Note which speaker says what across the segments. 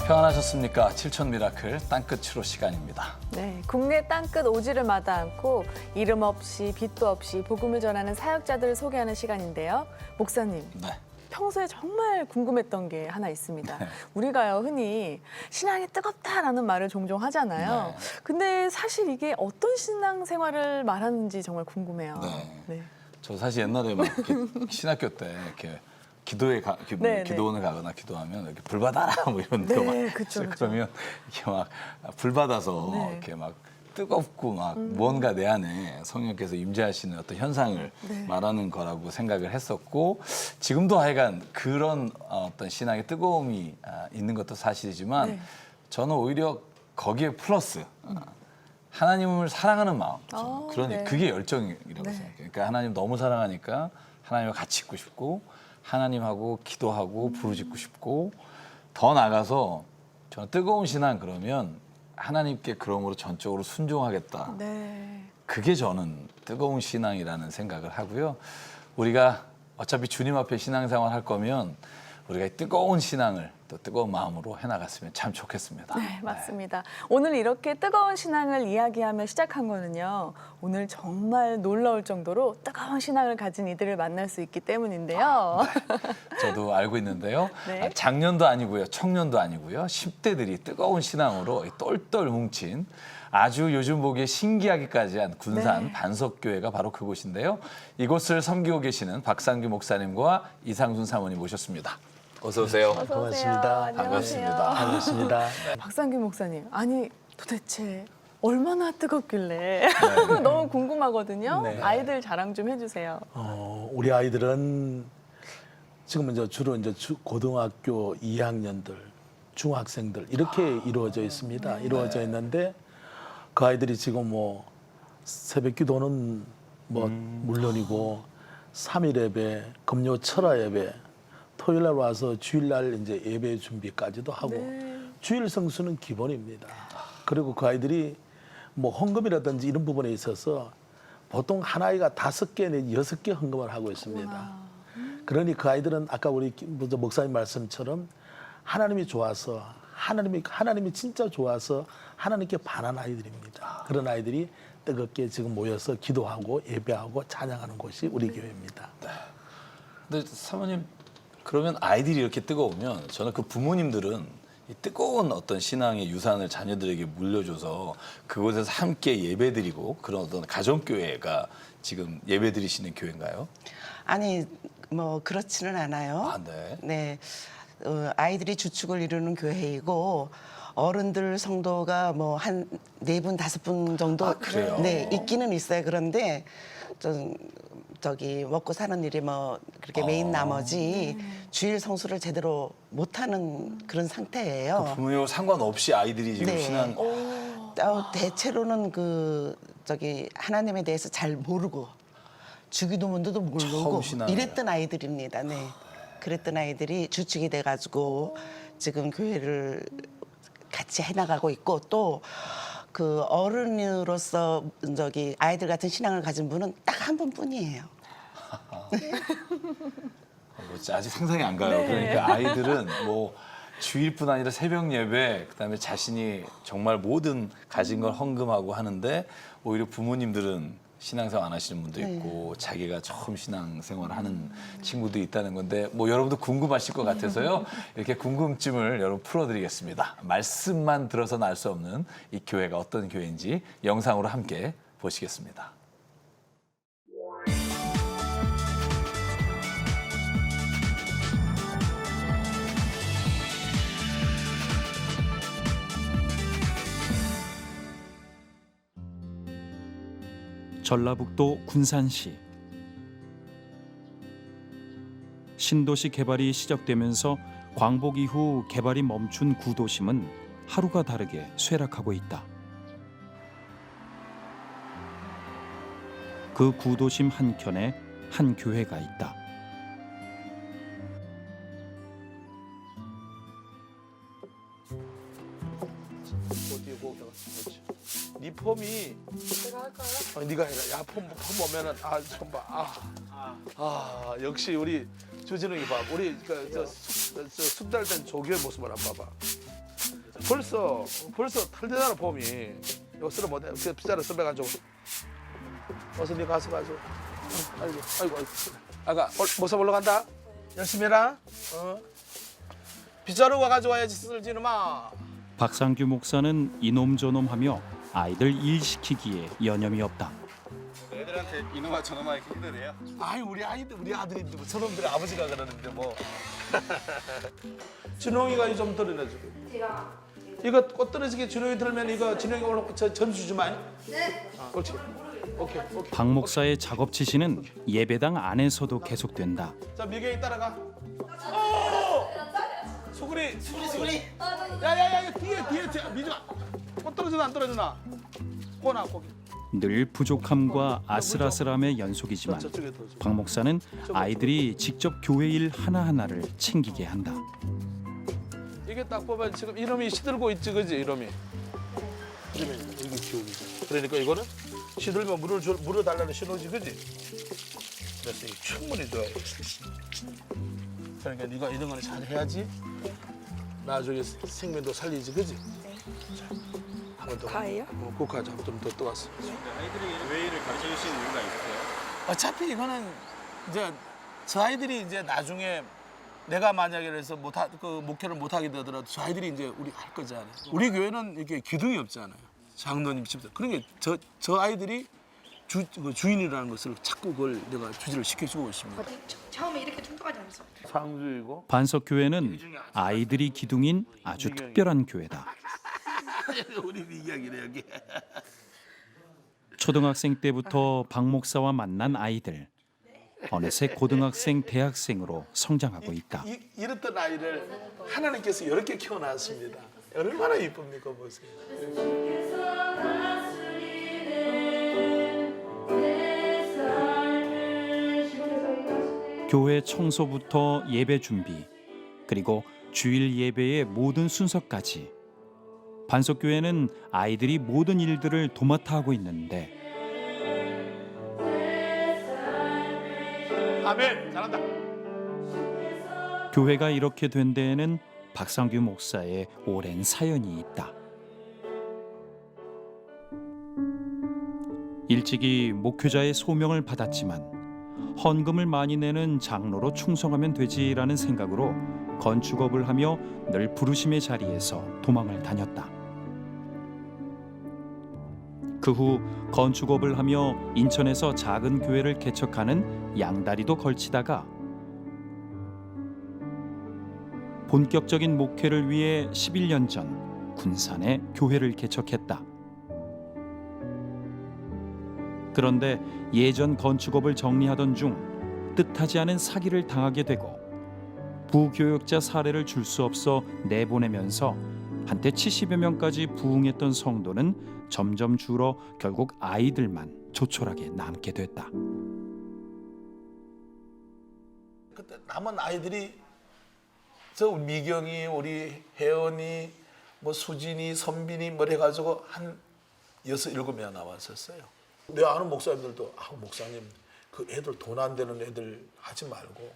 Speaker 1: 평안하셨습니까? 7천 미라클 땅끝으로 시간입니다.
Speaker 2: 네, 국내 땅끝 오지를 마다 않고 이름 없이 빛도 없이 복음을 전하는 사역자들을 소개하는 시간인데요. 목사님,
Speaker 1: 네.
Speaker 2: 평소에 정말 궁금했던 게 하나 있습니다.
Speaker 1: 네.
Speaker 2: 우리가요, 흔히 신앙이 뜨겁다라는 말을 종종 하잖아요.
Speaker 1: 네.
Speaker 2: 근데 사실 이게 어떤 신앙 생활을 말하는지 정말 궁금해요.
Speaker 1: 네. 저 사실 옛날에 막 이렇게 신학교 때 이렇게 기도원을 가거나 기도하면 이렇게 불 받아라 뭐 이런 거 막
Speaker 2: 네, 그쵸.
Speaker 1: 그러면 이렇게 막 불 받아서
Speaker 2: 네.
Speaker 1: 이렇게 막 뜨겁고 막 무언가 내 안에 성령께서 임재하시는 어떤 현상을
Speaker 2: 네.
Speaker 1: 말하는 거라고 생각을 했었고 지금도 하여간 그런 어떤 신앙의 뜨거움이 있는 것도 사실이지만
Speaker 2: 네.
Speaker 1: 저는 오히려 거기에 플러스 하나님을 사랑하는 마음
Speaker 2: 네.
Speaker 1: 그게 열정이라고
Speaker 2: 네.
Speaker 1: 생각해요. 그러니까 하나님 너무 사랑하니까 하나님과 같이 있고 싶고 하나님하고 기도하고 부르짖고 싶고 더 나아가서 저는 뜨거운 신앙 그러면 하나님께 그러므로 전적으로 순종하겠다.
Speaker 2: 네.
Speaker 1: 그게 저는 뜨거운 신앙이라는 생각을 하고요. 우리가 어차피 주님 앞에 신앙생활 할 거면 우리가 이 뜨거운 신앙을 또 뜨거운 마음으로 해나갔으면 참 좋겠습니다.
Speaker 2: 네, 맞습니다. 오늘 이렇게 뜨거운 신앙을 이야기하며 시작한 거는요. 오늘 정말 놀라울 정도로 뜨거운 신앙을 가진 이들을 만날 수 있기 때문인데요.
Speaker 1: 저도 알고 있는데요.
Speaker 2: 네.
Speaker 1: 작년도 아니고요. 청년도 아니고요. 10대들이 뜨거운 신앙으로 똘똘 뭉친 아주 요즘 보기에 신기하기까지 한 군산
Speaker 2: 네.
Speaker 1: 반석교회가 바로 그곳인데요. 이곳을 섬기고 계시는 박상규 목사님과 이상순 사모님 모셨습니다. 어서 오세요.
Speaker 2: 어서 오세요.
Speaker 3: 반갑습니다.
Speaker 2: 안녕하세요.
Speaker 1: 반갑습니다.
Speaker 3: 반갑습니다.
Speaker 2: 박상규 목사님, 아니 도대체 얼마나 뜨겁길래 너무 궁금하거든요.
Speaker 3: 네.
Speaker 2: 아이들 자랑 좀 해주세요.
Speaker 3: 우리 아이들은 지금은 주로 고등학교 2학년들, 중학생들 이렇게 이루어져 있습니다. 이루어져 있는데 그 아이들이 지금 뭐 새벽 기도는 뭐 물론이고 3일 예배, 금요 철야 예배, 토요일 날 와서 주일 날 이제 예배 준비까지도 하고
Speaker 2: 네.
Speaker 3: 주일 성수는 기본입니다. 그리고 그 아이들이 뭐 헌금이라든지 이런 부분에 있어서 보통 한 아이가 5개 내지 6개 헌금을 하고 있습니다. 그러니 그 아이들은 아까 우리 목사님 말씀처럼 하나님이 좋아서 하나님이 진짜 좋아서 하나님께 반한 아이들입니다. 그런 아이들이 뜨겁게 지금 모여서 기도하고 예배하고 찬양하는 곳이 우리 교회입니다.
Speaker 1: 근데 사모님 그러면 아이들이 이렇게 뜨거우면 저는 그 부모님들은 이 뜨거운 어떤 신앙의 유산을 자녀들에게 물려줘서 그곳에서 함께 예배드리고 그런 어떤 가정교회가 지금 예배드리시는 교회인가요?
Speaker 4: 아니 뭐 그렇지는 않아요.
Speaker 1: 아, 네.
Speaker 4: 네, 아이들이 주축을 이루는 교회이고 어른들 성도가 뭐 한 4분, 5분 정도
Speaker 1: 아, 그래요?
Speaker 4: 네 있기는 있어요. 그런데 저기 먹고 사는 일이 뭐 그렇게 메인 나머지 주일 성수를 제대로 못하는 그런 상태예요.
Speaker 1: 부모님하고 상관없이 아이들이 지금
Speaker 4: 네.
Speaker 1: 신앙
Speaker 4: 대체로는 하나님에 대해서 잘 모르고 주기도문도
Speaker 1: 처음
Speaker 4: 모르고
Speaker 1: 신앙을.
Speaker 4: 이랬던 아이들입니다. 네. 그랬던 아이들이 주축이 돼가지고 지금 교회를 같이 해나가고 있고 또 그 어른으로서 아이들 같은 신앙을 가진 분은 딱 한 분뿐이에요.
Speaker 1: 아직 상상이 안 가요.
Speaker 2: 네.
Speaker 1: 그러니까 아이들은 뭐 주일뿐 아니라 새벽 예배 그다음에 자신이 정말 모든 가진 걸 헌금하고 하는데 오히려 부모님들은 신앙생활 안 하시는 분도 있고 자기가 처음 신앙생활을 하는 친구도 있다는 건데 뭐 여러분도 궁금하실 것 같아서요. 이렇게 궁금증을 여러분 풀어드리겠습니다. 말씀만 들어서는 알 수 없는 이 교회가 어떤 교회인지 영상으로 함께 보시겠습니다.
Speaker 5: 전라북도 군산시 신도시 개발이 시작되면서 광복 이후 개발이 멈춘 구도심은 하루가 다르게 쇠락하고 있다. 그 구도심 한켠에 한 교회가 있다.
Speaker 3: 네 폼이
Speaker 2: 제가 할까요?
Speaker 3: 네가 해라. 야, 폼 보면은 좀 봐. 역시 우리 주진웅이 봐. 우리 숙달된 조교의 모습을 한번 봐봐. 벌써 털되잖아 봄이. 이거 쓸어 못해. 그 빗자루 쓸어가지고. 어서 네 가서 가지고. 아이고. 아가 모사 보러 간다. 열심히 해라. 빗자루가 가져와야지 쓸지는 마.
Speaker 5: 박상규 목사는 이놈저놈하며 아이들 일 시키기에 여념이 없다.
Speaker 6: 애들한테 이놈아 저놈아 이렇게 힘드네요.
Speaker 3: 아이 우리 아들인데 뭐 저놈들의 아버지가 그러는데 뭐. 진홍이가 좀 들어내주고. 이거 꽃 떨어지게 진홍이 들면 이거 진홍이 오늘 점수 주마. 네. 옳지. 오케이.
Speaker 5: 박 목사의 작업 지시는 예배당 안에서도 계속된다.
Speaker 3: 자 미경이 따라가. 수구리. 야야야 뒤에 미정아. 꽃 떨어지나 안 떨어지나? 꼬나 거기.
Speaker 5: 늘 부족함과 아슬아슬함의 연속이지만
Speaker 3: 저쪽에 더 줘.
Speaker 5: 박 목사는 아이들이 직접 교회 일 하나하나를 챙기게 한다.
Speaker 3: 이게 딱 보면 지금 이름이 시들고 있지 그지 이름이. 이게 기울이지. 그러니까 이거는 시들면 물을 달라는 신호지 그지. 그래서 이게 충분히 좋아요. 그러니까 네가 이런 거는 잘 해야지. 나중에 생명도 살리지 그지. 자, 한번 더.
Speaker 2: 가요?
Speaker 3: 국화자 좀더 떠왔어.
Speaker 6: 아이들이 교회를 가르쳐 주시는 이유가 있어요?
Speaker 3: 어차피 이거는 이제 저 아이들이 이제 나중에 내가 만약에 그래서 목회를 못 하게 되더라도 저 아이들이 이제 우리 할 거잖아요. 우리 교회는 이렇게 기둥이 없잖아요. 장로님 집사. 그러니까 저 아이들이 주인이라는 것을 자꾸 그걸 내가 주지를 시켜주고 있습니다.
Speaker 7: 처음에 이렇게 뚱뚱하지 않았어.
Speaker 3: 상주이고
Speaker 5: 반석교회는 아이들이 기둥인 아주 특별한 교회다.
Speaker 3: 우리 미경이네 여기.
Speaker 5: 초등학생 때부터 박 목사와 만난 아이들. 어느새 고등학생, 대학생으로 성장하고 있다.
Speaker 3: 이랬던 아이를 하나님께서 이렇게 키워놨습니다. 얼마나 이쁩니까 보세요.
Speaker 5: 교회 청소부터 예배 준비, 그리고 주일 예배의 모든 순서까지 반석교회는 아이들이 모든 일들을 도맡아 하고 있는데
Speaker 3: 아멘. 잘한다.
Speaker 5: 교회가 이렇게 된 데에는 박상규 목사의 오랜 사연이 있다. 일찍이 목회자의 소명을 받았지만 헌금을 많이 내는 장로로 충성하면 되지라는 생각으로 건축업을 하며 늘 부르심의 자리에서 도망을 다녔다. 그 후 건축업을 하며 인천에서 작은 교회를 개척하는 양다리도 걸치다가 본격적인 목회를 위해 11년 전 군산에 교회를 개척했다. 그런데 예전 건축업을 정리하던 중 뜻하지 않은 사기를 당하게 되고 부교역자 사례를 줄 수 없어 내보내면서 한때 70여 명까지 부흥했던 성도는 점점 줄어 결국 아이들만 조촐하게 남게 됐다.
Speaker 3: 그때 남은 아이들이 저 미경이, 우리 혜원이, 뭐 수진이, 선빈이 뭐 해가지고 한 6, 7명 남았었어요. 내 아는 목사님들도 목사님 그 애들 돈 안 되는 애들 하지 말고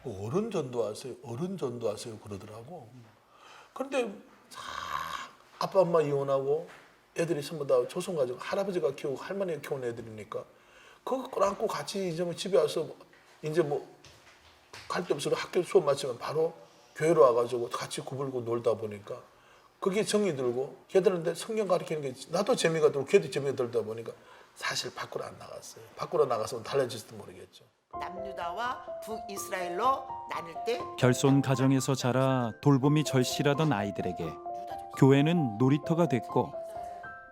Speaker 3: 어른 전도하세요 그러더라고. 그런데 아빠 엄마 이혼하고 애들이 전부 다 조선 가지고 할아버지가 키우고 할머니가 키운 애들이니까 그거 끌어안고 같이 이제 뭐 집에 와서 이제 뭐 갈 데 없어서 학교 수업 마치면 바로 교회로 와가지고 같이 구불고 놀다 보니까 그게 정이 들고 걔들한테 성경 가르치는 게 나도 재미가 들고 걔도 재미가 들다 보니까 사실 밖으로 안 나갔어요. 밖으로 나가서 달라질지도 모르겠죠.
Speaker 4: 남유다와 북이스라엘로 나눌 때
Speaker 5: 결손 가정에서 자라 돌봄이 절실하던 아이들에게 교회는 놀이터가 됐고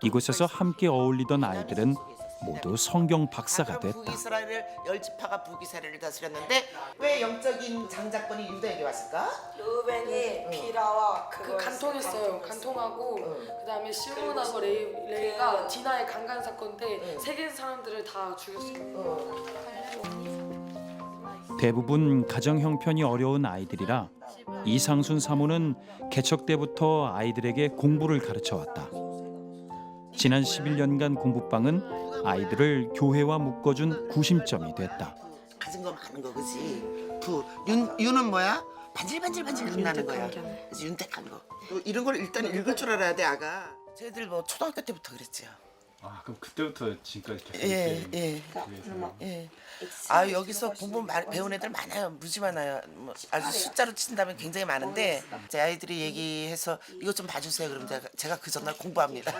Speaker 5: 이곳에서 함께 어울리던 아이들은 모두 성경 박사가 됐다.
Speaker 4: 북이스라엘을 10지파가 북이스라엘을 다스렸는데 왜 영적인 장자권이 유다에게 왔을까?
Speaker 7: 루벤이 비라와 그 간통했어요. 간통하고 그다음에 시몬하고 레이가 디나의 강간 사건 때 세계 사람들을 다 죽였어요.
Speaker 5: 대부분 가정 형편이 어려운 아이들이라 이상순 사모는 개척 때부터 아이들에게 공부를 가르쳐 왔다. 지난 11년간 공부방은 아이들을 교회와 묶어준 구심점이 됐다.
Speaker 4: 가진 거 많은 거 그지? 유는 뭐야? 반질반질 나는 거야. 그래서 윤택한 거. 이런 걸 일단 읽을 줄 알아야 돼, 아가. 쟤들 뭐 초등학교 때부터 그랬지요.
Speaker 6: 아 그럼 그때부터 지금까지 계속
Speaker 4: 예. 예. 아 여기서 공부 배운 애들 많아요. 무지 많아요. 뭐 아주 숫자로 친다면 굉장히 많은데 제 아이들이 얘기해서 이것 좀 봐주세요. 그러면 제가 그 전날 공부합니다.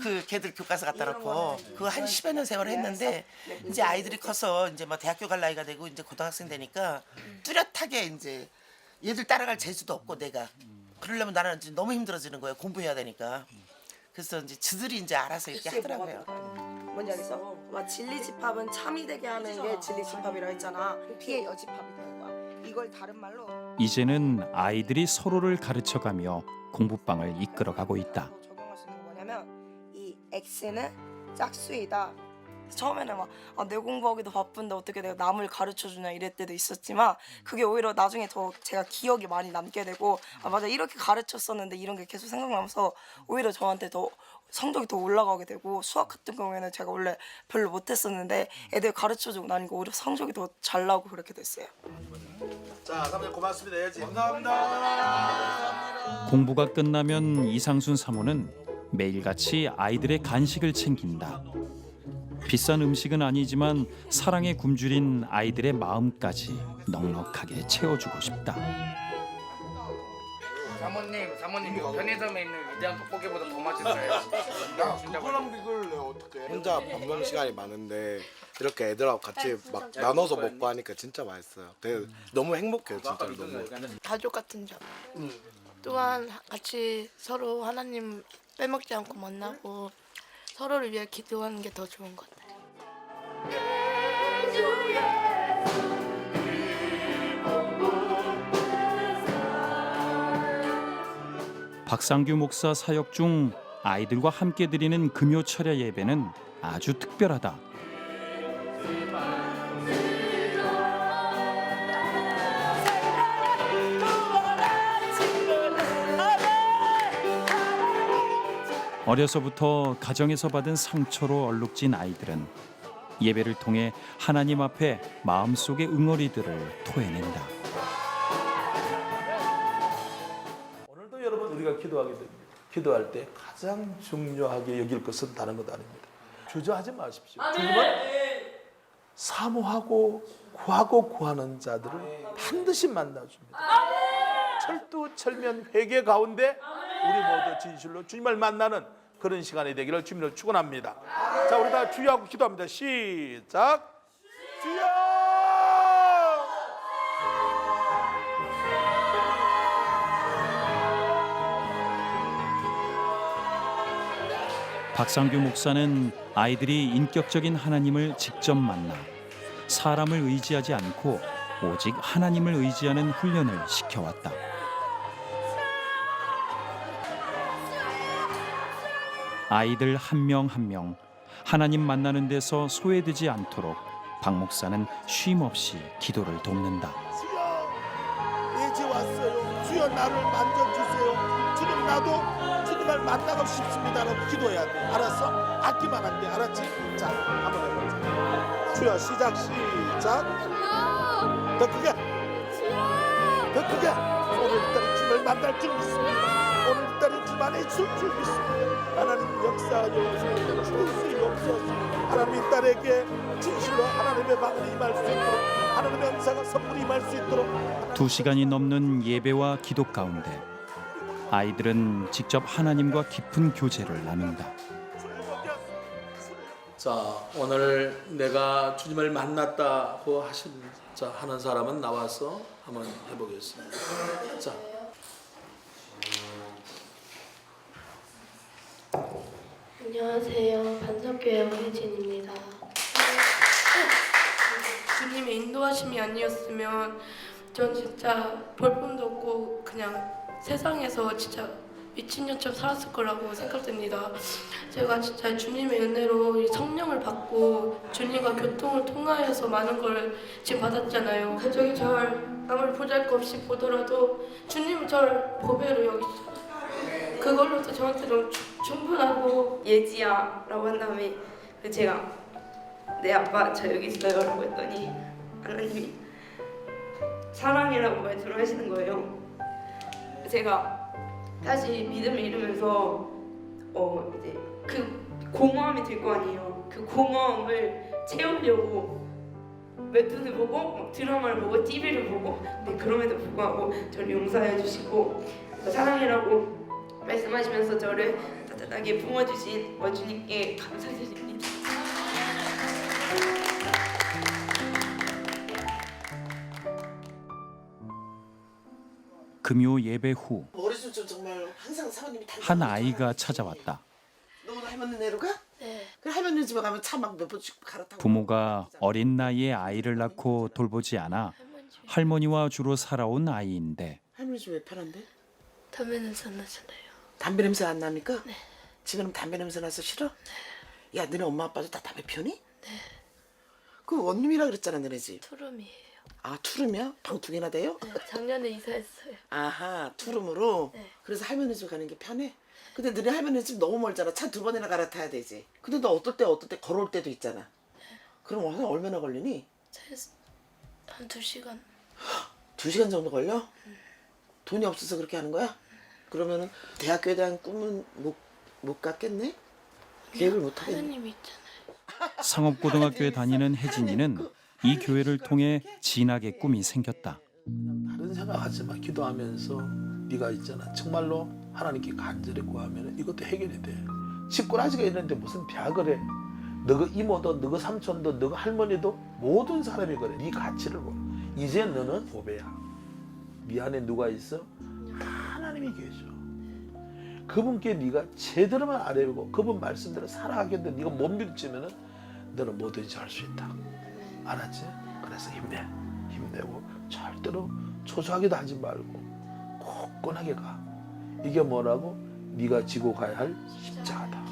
Speaker 4: 그 걔들 교과서 갖다 놓고 그거 한 10여 년 세월 했는데 이제 아이들이 커서 이제 뭐 대학교 갈 나이가 되고 이제 고등학생 되니까 뚜렷하게 이제 얘들 따라갈 재주도 없고 내가 그러려면 나는 이제 너무 힘들어지는 거예요. 공부해야 되니까. 그래서 이제 저들이 이제 알아서 이렇게 하더라고요.
Speaker 7: 뭔지 알겠어? 막 진리집합은 참이 되게 하는 게 진리집합이라 했잖아. 피해 여집합이 되는 거야. 이걸 다른 말로
Speaker 5: 이제는 아이들이 서로를 가르쳐가며 공부방을 이끌어가고 있다.
Speaker 7: 적용할 수 있는 거 뭐냐면 이 X는 짝수이다. 처음에는 막 내 공부하기도 바쁜데 어떻게 내가 남을 가르쳐주냐 이럴 때도 있었지만 그게 오히려 나중에 더 제가 기억이 많이 남게 되고 아 맞아 이렇게 가르쳤었는데 이런 게 계속 생각나면서 오히려 저한테 더 성적이 더 올라가게 되고 수학 같은 경우에는 제가 원래 별로 못했었는데 애들 가르쳐주고 나니까 오히려 성적이 더 잘 나오고 그렇게 됐어요.
Speaker 3: 자, 사모님 고맙습니다. 해야지. 감사합니다.
Speaker 5: 공부가 끝나면 이상순 사모는 매일같이 아이들의 간식을 챙긴다. 비싼 음식은 아니지만 사랑에 굶주린 아이들의 마음까지 넉넉하게 채워주고 싶다.
Speaker 8: 사모님 이거 편의점에 있는 위대한 떡볶이보다 더 맛있어요.
Speaker 3: 그거랑 비교를 내가 어떻게 해?
Speaker 9: 혼자 밥 먹는 시간이 많은데 이렇게 애들하고 같이 막 나눠서 먹고 하니까 진짜 맛있어요. 되게 너무 행복해요, 진짜로 너무.
Speaker 10: 가족 같은 점. 또한 같이 서로 하나님 빼먹지 않고 만나고 서로를 위해 기도하는 게 더 좋은 것 같아요.
Speaker 5: 박상규 목사 사역 중 아이들과 함께 드리는 금요 철야 예배는 아주 특별하다. 어려서부터 가정에서 받은 상처로 얼룩진 아이들은 예배를 통해 하나님 앞에 마음속의 응어리들을 토해낸다.
Speaker 3: 오늘도 여러분 우리가 기도하게 됩니다. 기도할 때 가장 중요하게 여길 것은 다른 것 아닙니다. 주저하지 마십시오. 주님은 사모하고 구하는 자들을 반드시 만나줍니다. 철두철면 회개 가운데 우리 모두 진실로 주님을 만나는 그런 시간이 되기를 주님으로 축원합니다. 자, 우리 다 주여하고 기도합니다. 시작. 주여!
Speaker 5: 박상규 목사는 아이들이 인격적인 하나님을 직접 만나 사람을 의지하지 않고 오직 하나님을 의지하는 훈련을 시켜왔다. 아이들 한 명 한 명 하나님 만나는 데서 소외되지 않도록 박 목사는 쉼 없이 기도를 돕는다.
Speaker 3: 주여, 이제 왔어요. 주여 나를 만져주세요. 주님 나도 주님을 만나고 싶습니다라고 기도해야 돼. 알았어? 아끼면 안 돼. 알았지? 자, 한번 해보자. 주여 시작. 더 크게. 더 크게. 오늘따라 주님을 만날 줄 믿습니다. 오늘따라 주님 안에 있을 줄 믿습니다. 하나님 역사하여 주시옵소서. 하나님 이 딸에게 진실로 하나님의 방언이 임할 수 있도록 하나님의 은사가 선물이 임할 수 있도록
Speaker 5: 2시간이 넘는 예배와 기도 가운데 아이들은 직접 하나님과 깊은 교제를 나눈다.
Speaker 3: 자, 오늘 내가 주님을 만났다고 하는 사람은 나와서 한번 해보겠습니다. 자.
Speaker 10: 안녕하세요. 반석교회 오혜진입니다.
Speaker 7: 주님의 인도하심이 아니었으면 전 진짜 볼품도 없고 그냥 세상에서 진짜 미친년처럼 살았을 거라고 생각됩니다. 제가 진짜 주님의 은혜로 이 성령을 받고 주님과 교통을 통하여서 많은 걸 지금 받았잖아요. 가족이 절 아무리 보잘것없이 보더라도 주님은 절 보배로 여기시잖아요. 그걸로도 저한테 너무 충분하고
Speaker 11: 예지야라고 한 다음에 제가 내 아빠 저 여기 있어요라고 했더니 하나님이 사랑이라는 사랑이라고 말씀을 하시는 거예요. 제가 다시 믿음을 잃으면서 이제 그 공허함이 들 거 아니에요. 그 공허함을 채우려고 웹툰을 보고 막 드라마를 보고 TV를 보고, 근데 그럼에도 불구하고 저를 용서해 주시고 사랑이라고 말씀하시면서 저를 따뜻하게 품어주신 주님께 감사드립니다.
Speaker 5: 금요 예배 후 한
Speaker 4: 머리숱 좀 정말 항상 사모님이
Speaker 5: 아이가 찾아왔다.
Speaker 4: 너 오늘 할머니 내로 가?
Speaker 10: 네.
Speaker 4: 그 할머니 집에 가면 차 막 몇 번씩 갈아타고.
Speaker 5: 부모가 어린 나이에 아이를 낳고 돌보지 않아 할머니와 주로 살아온 아이인데
Speaker 4: 할머니 집 왜 편한데?
Speaker 10: 담배 냄새 안 나잖아요.
Speaker 4: 담배 냄새 안 납니까?
Speaker 10: 네.
Speaker 4: 지금 담배 냄새 나서 싫어? 야, 너네 엄마 아빠도 다 담배 피우니? 네. 그 원룸이라 그랬잖아, 너네 집.
Speaker 10: 투룸이에요.
Speaker 4: 아, 투룸이야? 방 2개나 돼요?
Speaker 10: 네. 작년에 이사했어요.
Speaker 4: 아하, 투룸으로?
Speaker 10: 네.
Speaker 4: 그래서 할머니 집 가는 게 편해? 근데 너네 할머니 집 너무 멀잖아. 차 2번이나 갈아타야 되지. 근데 너 어떨 때 걸어올 때도 있잖아. 그럼 와서 얼마나 걸리니?
Speaker 10: 차에서 한 2시간.
Speaker 4: 2시간 정도 걸려? 돈이 없어서 그렇게 하는 거야? 그러면은 대학교에 대한 꿈은 못 갖겠네? 계획을 못 하겠네.
Speaker 10: 하나님이 있잖아요.
Speaker 5: 상업고등학교에 다니는 혜진이는 이 교회를 통해 진학의 꿈이 생겼다.
Speaker 3: 다른 생각하지 마. 기도하면서 네가 있잖아. 정말로 하나님께 간절히 구하면 이것도 해결이 돼. 집꼬라지가 있는데 무슨 대학을 해. 너가 이모도 너가 삼촌도 너가 할머니도 모든 사람이 그래. 네 가치를 보라. 이제 너는 보배야. 네 안에 누가 있어? 하나님이 계셔. 그분께 네가 제대로만 아뢰고 그분 말씀대로 살아가겠는데 네가 못 믿으면은 너는 뭐든지 할 수 있다. 알았지? 그래서 힘내고 절대로 초조하기도 하지 말고 굳건하게 가. 이게 뭐라고? 네가 지고 가야 할 십자가다.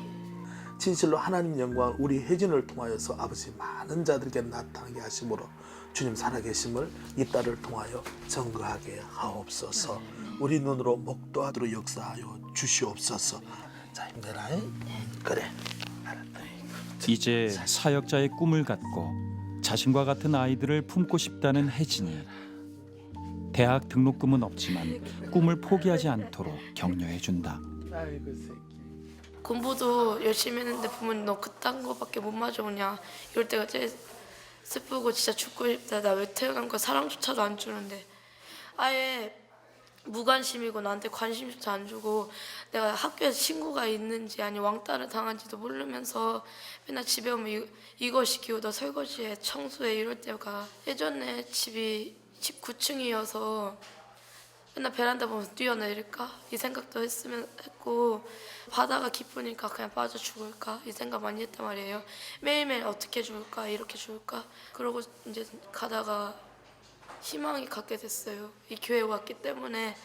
Speaker 3: 진실로 하나님 영광 우리 혜진을 통하여서 아버지 많은 자들에게 나타나게 하심으로 주님 살아계심을 이 딸을 통하여 증거하게 하옵소서. 우리 눈으로 목도하도록 역사하여 주시옵소서. 자, 힘내라. 그래. 알았다.
Speaker 5: 이제 사역자의 꿈을 갖고 자신과 같은 아이들을 품고 싶다는 혜진이 대학 등록금은 없지만 꿈을 포기하지 않도록 격려해준다.
Speaker 3: 아이고 새끼.
Speaker 10: 공부도 열심히 했는데 부모님 너 그딴 거밖에 못 맞아오냐 이럴 때가 제일 슬프고 진짜 죽고 싶다. 나 왜 태어난 거야. 사랑조차도 안 주는데 아예 무관심이고 나한테 관심조차 안 주고 내가 학교에 친구가 있는지 아니 왕따를 당한지도 모르면서 맨날 집에 오면 이거 시키고 너 설거지해 청소해 이럴 때가 예전에 집이 19층이어서 맨날 베란다 보면서 뛰어내릴까 이 생각도 했고 바다가 깊으니까 그냥 빠져 죽을까 이 생각 많이 했단 말이에요. 매일매일 어떻게 죽을까 이렇게 죽을까 그러고 이제 가다가 희망이 갖게 됐어요. 이 교회에 왔기 때문에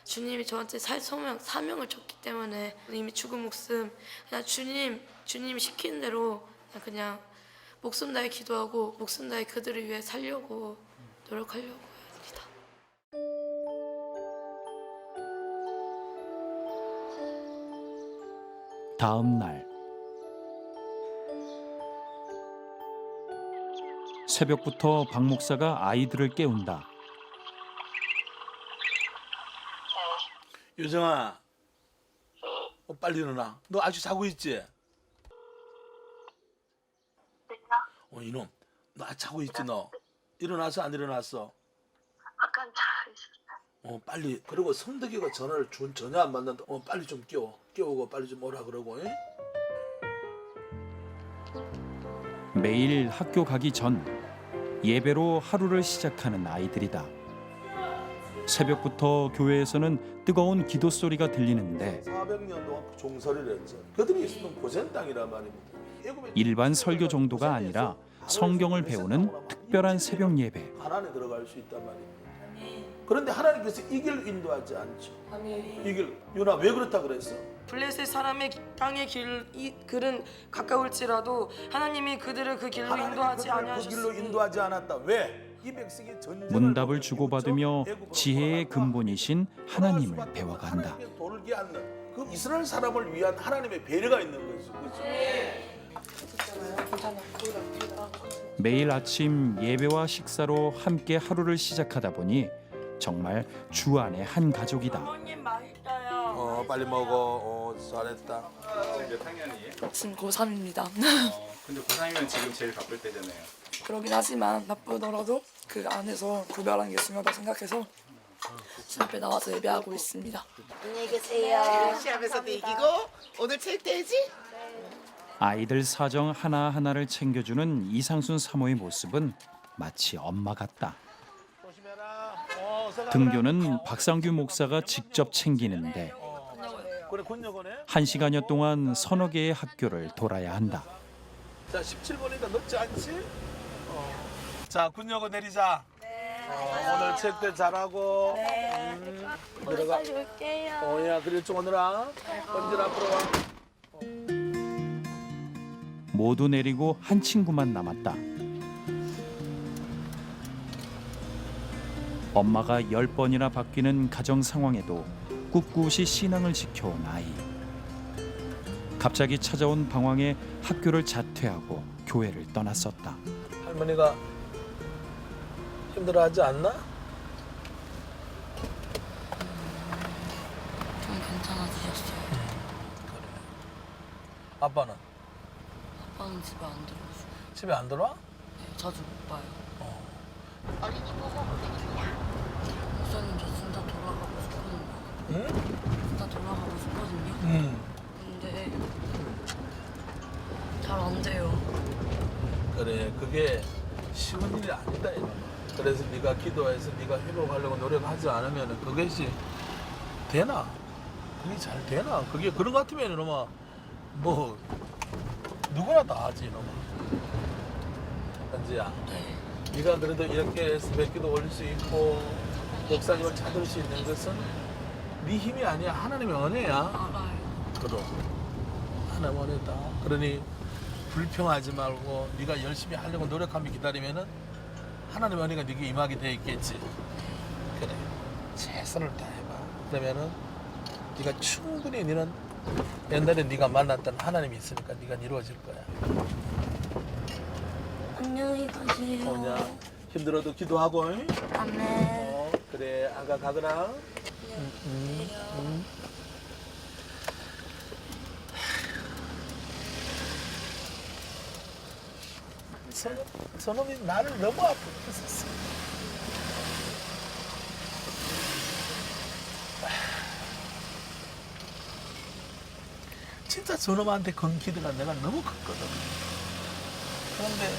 Speaker 10: 주님이 저한테 사명을 줬기 때문에 이미 죽은 목숨 그냥 주님이 시키는 대로 그냥 목숨 다해 기도하고 목숨 다해 그들을 위해 살려고 노력하려고 합니다.
Speaker 5: 다음 날 새벽부터 박 목사가 아이들을 깨운다.
Speaker 3: 유정아, 빨리 일어나. 너 아직 자고 있지? 이놈, 너 아직 자고 있지 너? 일어났어 안 일어났어?
Speaker 11: 아까는 잘 있었어요.
Speaker 3: 빨리. 그리고 성덕이가 전화를 전혀 안 받는다. 빨리 좀 깨우고 빨리 좀 오라 그러고.
Speaker 5: 매일 학교 가기 전 예배로 하루를 시작하는 아이들이다. 새벽부터 교회에서는 뜨거운 기도 소리가 들리는데
Speaker 3: 400년 동안 종설을 했죠. 그들이 있었던 고센 땅이란 말입니다.
Speaker 5: 일반 설교 정도가 아니라 성경을 배우는 특별한 새벽 예배.
Speaker 3: 하나님에 들어갈 수 있단 말입니다. 그런데 하나님께서 이 길로 인도하지 않죠. 이 길. 유나 왜 그렇다 그랬어?
Speaker 11: 블레셋 사람의 땅의 길은 가까울지라도 하나님이 그들을 그 길로 인도하지
Speaker 3: 그 길로
Speaker 11: 아니하셨으니
Speaker 3: 인도하지 않았다. 왜? 이 백성이 전쟁을
Speaker 5: 문답을 주고받으며
Speaker 3: 애굽으로
Speaker 5: 지혜의
Speaker 3: 돌아갔다.
Speaker 5: 근본이신 하나님을 배워간다.
Speaker 3: 하나님의 돌게 않는 그 이스라엘 사람을 위한 하나님의 배려가 있는 거죠. 그렇죠?
Speaker 5: 매일 아침 예배와 식사로 함께 하루를 시작하다 보니 정말 주 안의 한 가족이다.
Speaker 11: 부모님 맛있어요.
Speaker 3: 빨리 먹어. 잘했다.
Speaker 6: 지금 몇 학년이에요?
Speaker 10: 지금 고3입니다.
Speaker 6: 근데 고3이면 지금 제일 바쁠 때잖아요.
Speaker 10: 그러긴 하지만 바쁘더라도 그 안에서 구별하는 게 중요하다 생각해서 신 앞에 나와서 예배하고 있습니다.
Speaker 4: 안녕히 계세요. 시합에서도 이기고 오늘 7대지?
Speaker 5: 아이들 사정 하나하나를 챙겨주는 이상순 사모의 모습은 마치 엄마 같다. 등교는 박상규 목사가 직접 챙기는데
Speaker 3: 그래 군여고네.
Speaker 5: 1시간여 동안 서너 개의 학교를 돌아야 한다.
Speaker 3: 자 17번이니까 늦지 않지? 자 군여고 내리자. 오늘 책들 잘하고. 들어가.
Speaker 11: 올게요.
Speaker 3: 야 그래 좀 오느라. 언제 앞으로 와.
Speaker 5: 모두 내리고 한 친구만 남았다. 엄마가 10번이나 바뀌는 가정 상황에도 꿋꿋이 신앙을 지켜온 아이. 갑자기 찾아온 방황에 학교를 자퇴하고 교회를 떠났었다.
Speaker 3: 할머니가 힘들어하지 않나?
Speaker 10: 좀 괜찮아지셨어요.
Speaker 3: 아빠는
Speaker 10: 아빠는 집에 안 들어오시고
Speaker 3: 집에 안 들어와?
Speaker 10: 자주 못 봐요. 목사님 저 진짜 돌아가고 싶거든요.
Speaker 3: 응?
Speaker 10: 진짜 돌아가고 싶거든요.
Speaker 3: 응.
Speaker 10: 근데 잘 안 돼요.
Speaker 3: 그래 그게 쉬운 일이 아니다 이놈아. 그래서 네가 기도해서 네가 회복하려고 노력하지 않으면 그것이 되나? 그게 잘 되나? 그게 그런 것 같으면 이놈아 뭐 누구나 다 하지 이놈아. 현지야
Speaker 10: 네.
Speaker 3: 네가 그래도 이렇게 새벽기도 올릴 수 있고 목사님을 찾을 수 있는 것은 네 힘이 아니야. 하나님의 은혜야.
Speaker 10: 알아요.
Speaker 3: 그럼 하나님의 은혜다. 그러니 불평하지 말고 네가 열심히 하려고 노력하며 기다리면은 하나님의 은혜가 네게 임하게 돼 있겠지. 그래 최선을 다해봐. 그러면은 네가 충분히 너는 옛날에 네가 만났던 하나님이 있으니까 네가 이루어질 거야.
Speaker 10: 안녕히 가세요.
Speaker 3: 뭐냐 힘들어도 기도하고. 응?
Speaker 10: 아멘.
Speaker 3: 그래 아가 가거라. 저놈이 나를 너무 아프게 했었어. 진짜 저놈한테 건 기대가 내가 너무 컸거든. 그런데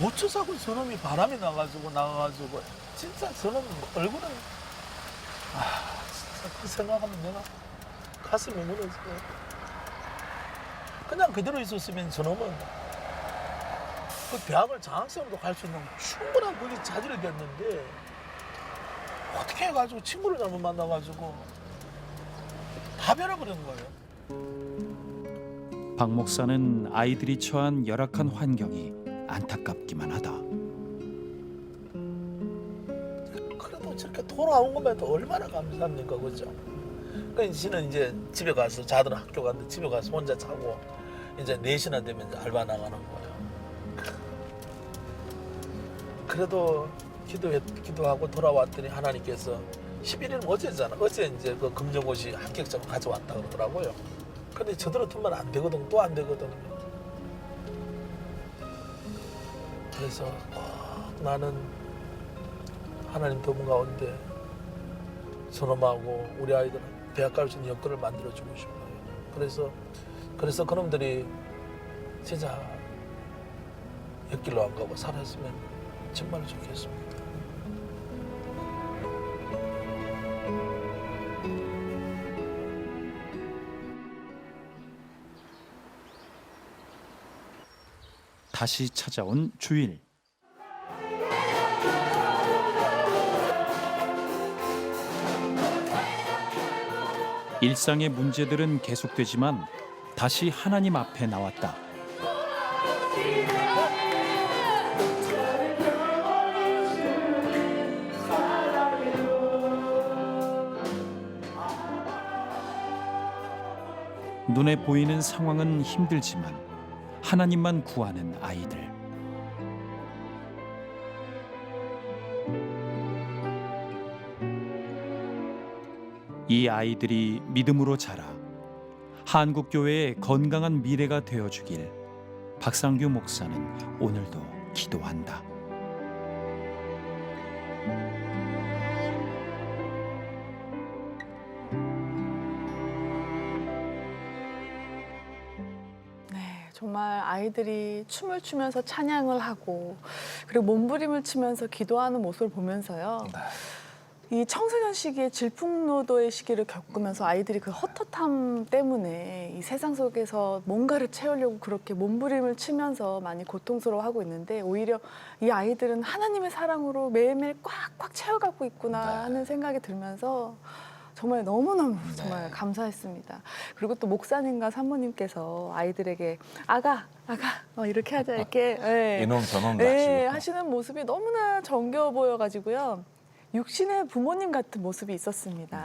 Speaker 3: 어쩌자고 저놈이 바람이 나가가지고 진짜 저놈 얼굴은 진짜 그 생각하면 내가 가슴이 무너져. 그냥 그대로 있었으면 저놈은 그 대학을 장학생으로도 갈 수 있는 충분한 그게 자질이 됐는데 어떻게 해가지고 친구를 잘못 만나가지고 다 변해버린 거예요.
Speaker 5: 박 목사는 아이들이 처한 열악한 환경이 안타깝기만 하다.
Speaker 3: 그래도 저렇게 돌아온 것만 해도 얼마나 감사합니까, 그죠? 그러니까 저는 이제 집에 가서 자들 학교 갔는데 집에 가서 혼자 자고 이제 4시나 되면 이제 알바 나가는 거예요. 그래도 기도하고 돌아왔더니 하나님께서 11일은 어제잖아. 어제 이제 그 금정옷이 합격자로 가져왔다 그러더라고요. 근데 저대로 두면 안 되거든. 또 안 되거든. 그래서 나는 하나님 도움 가운데 저놈하고 우리 아이들 대학 갈 수 있는 여건을 만들어주고 싶어요. 그래서 그놈들이 진짜 옆길로 안 가고 살았으면 정말 좋겠습니다.
Speaker 5: 다시 찾아온 주일. 일상의 문제들은 계속되지만 다시 하나님 앞에 나왔다. 눈에 보이는 상황은 힘들지만 하나님만 구하는 아이들. 이 아이들이 믿음으로 자라 한국 교회의 건강한 미래가 되어 주길 박상규 목사는 오늘도 기도한다.
Speaker 2: 정말 아이들이 춤을 추면서 찬양을 하고 그리고 몸부림을 치면서 기도하는 모습을 보면서요. 이 청소년 시기에 질풍노도의 시기를 겪으면서 아이들이 그 헛헛함 때문에 이 세상 속에서 뭔가를 채우려고 그렇게 몸부림을 치면서 많이 고통스러워하고 있는데 오히려 이 아이들은 하나님의 사랑으로 매일매일 꽉꽉 채워가고 있구나 하는 생각이 들면서 정말 너무너무 정말 감사했습니다. 그리고 또 목사님과 사모님께서 아이들에게 아가 이렇게 하자 이렇게
Speaker 1: 이놈 저놈도
Speaker 2: 하시는 모습이 너무나 정겨워 보여가지고요. 육신의 부모님 같은 모습이 있었습니다.